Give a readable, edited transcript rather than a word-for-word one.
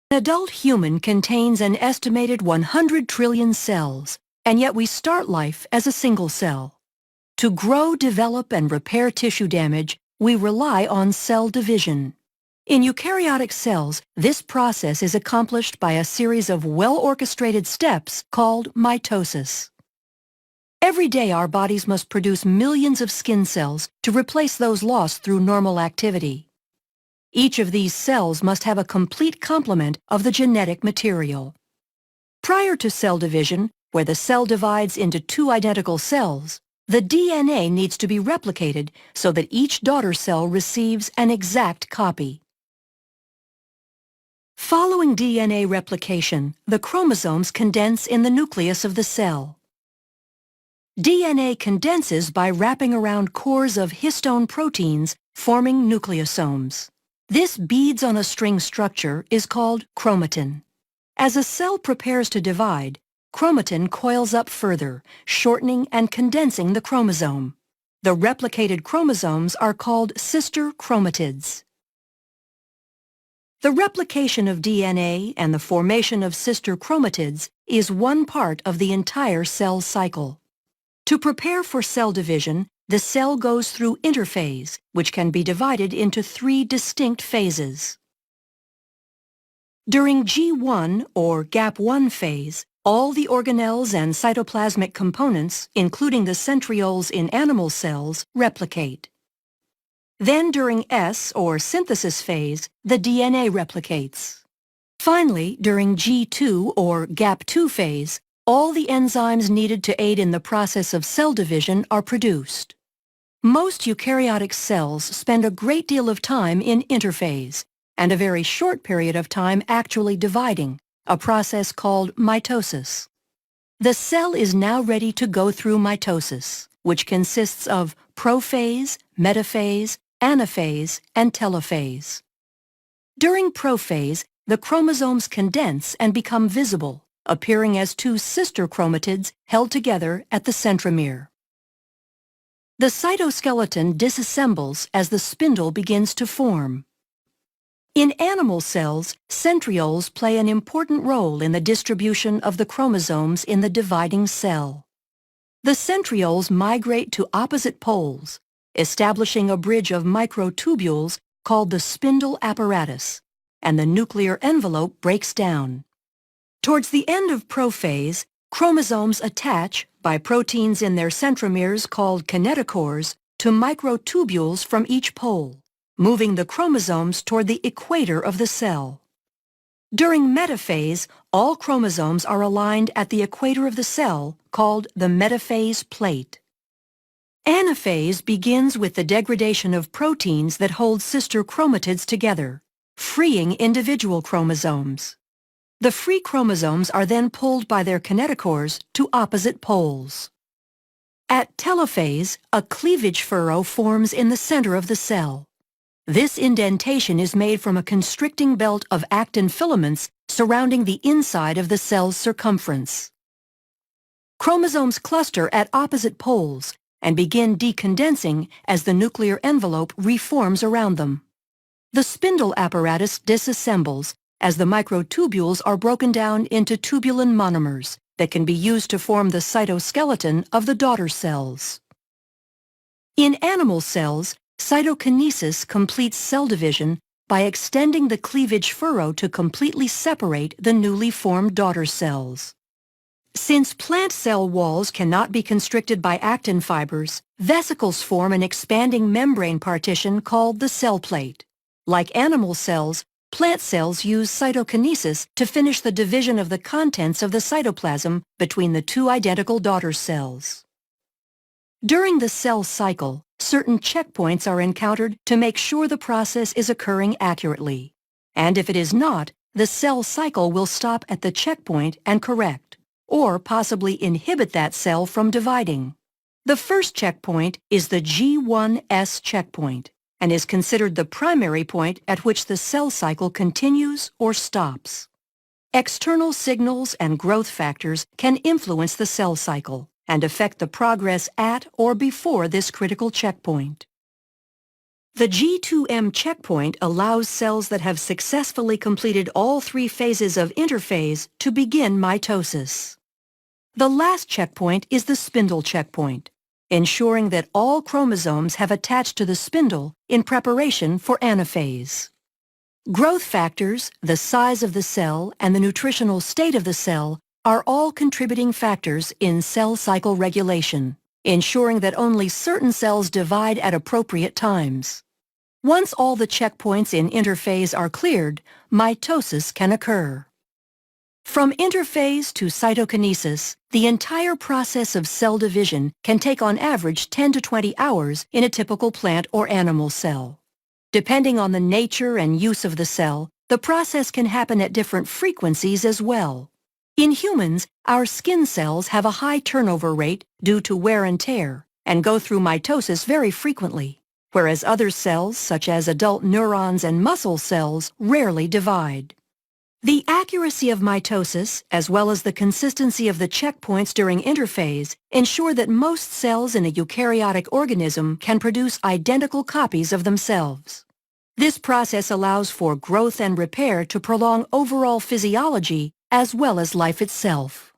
An adult human contains an estimated 100 trillion cells, and yet we start life as a single cell. To grow, develop, and repair tissue damage, we rely on cell division. In eukaryotic cells, this process is accomplished by a series of well-orchestrated steps called mitosis. Every day our bodies must produce millions of skin cells to replace those lost through normal activity. Each of these cells must have a complete complement of the genetic material. Prior to cell division, where the cell divides into two identical cells, the DNA needs to be replicated so that each daughter cell receives an exact copy. Following DNA replication, the chromosomes condense in the nucleus of the cell. DNA condenses by wrapping around cores of histone proteins, forming nucleosomes. This beads-on-a-string structure is called chromatin. As a cell prepares to divide, chromatin coils up further, shortening and condensing the chromosome. The replicated chromosomes are called sister chromatids. The replication of DNA and the formation of sister chromatids is one part of the entire cell cycle. To prepare for cell division, the cell goes through interphase, which can be divided into three distinct phases. During G1 or gap1 phase, all the organelles and cytoplasmic components, including the centrioles in animal cells, replicate. Then during S or synthesis phase, the DNA replicates. Finally, during G2 or gap2 phase, all the enzymes needed to aid in the process of cell division are produced. Most eukaryotic cells spend a great deal of time in interphase, and a very short period of time actually dividing, a process called mitosis. The cell is now ready to go through mitosis, which consists of prophase, metaphase, anaphase, and telophase. During prophase, the chromosomes condense and become visible, appearing as two sister chromatids held together at the centromere. The cytoskeleton disassembles as the spindle begins to form. In animal cells, centrioles play an important role in the distribution of the chromosomes in the dividing cell. The centrioles migrate to opposite poles, establishing a bridge of microtubules called the spindle apparatus, and the nuclear envelope breaks down. Towards the end of prophase, chromosomes attach, by proteins in their centromeres called kinetochores, to microtubules from each pole, moving the chromosomes toward the equator of the cell. During metaphase, all chromosomes are aligned at the equator of the cell, called the metaphase plate. Anaphase begins with the degradation of proteins that hold sister chromatids together, freeing individual chromosomes. The free chromosomes are then pulled by their kinetochores to opposite poles. At telophase, a cleavage furrow forms in the center of the cell. This indentation is made from a constricting belt of actin filaments surrounding the inside of the cell's circumference. Chromosomes cluster at opposite poles and begin decondensing as the nuclear envelope reforms around them. The spindle apparatus disassembles as the microtubules are broken down into tubulin monomers that can be used to form the cytoskeleton of the daughter cells. In animal cells, cytokinesis completes cell division by extending the cleavage furrow to completely separate the newly formed daughter cells. Since plant cell walls cannot be constricted by actin fibers, vesicles form an expanding membrane partition called the cell plate. Like animal cells, plant cells use cytokinesis to finish the division of the contents of the cytoplasm between the two identical daughter cells. During the cell cycle, certain checkpoints are encountered to make sure the process is occurring accurately. And if it is not, the cell cycle will stop at the checkpoint and correct, or possibly inhibit that cell from dividing. The first checkpoint is the G1S checkpoint, and is considered the primary point at which the cell cycle continues or stops. External signals and growth factors can influence the cell cycle and affect the progress at or before this critical checkpoint. The G2M checkpoint allows cells that have successfully completed all 3 phases of interphase to begin mitosis. The last checkpoint is the spindle checkpoint, ensuring that all chromosomes have attached to the spindle in preparation for anaphase. Growth factors, the size of the cell, and the nutritional state of the cell are all contributing factors in cell cycle regulation, ensuring that only certain cells divide at appropriate times. Once all the checkpoints in interphase are cleared, mitosis can occur. From interphase to cytokinesis, the entire process of cell division can take on average 10 to 20 hours in a typical plant or animal cell. Depending on the nature and use of the cell, the process can happen at different frequencies as well. In humans, our skin cells have a high turnover rate due to wear and tear and go through mitosis very frequently, whereas other cells, such as adult neurons and muscle cells, rarely divide. The accuracy of mitosis, as well as the consistency of the checkpoints during interphase, ensure that most cells in a eukaryotic organism can produce identical copies of themselves. This process allows for growth and repair to prolong overall physiology as well as life itself.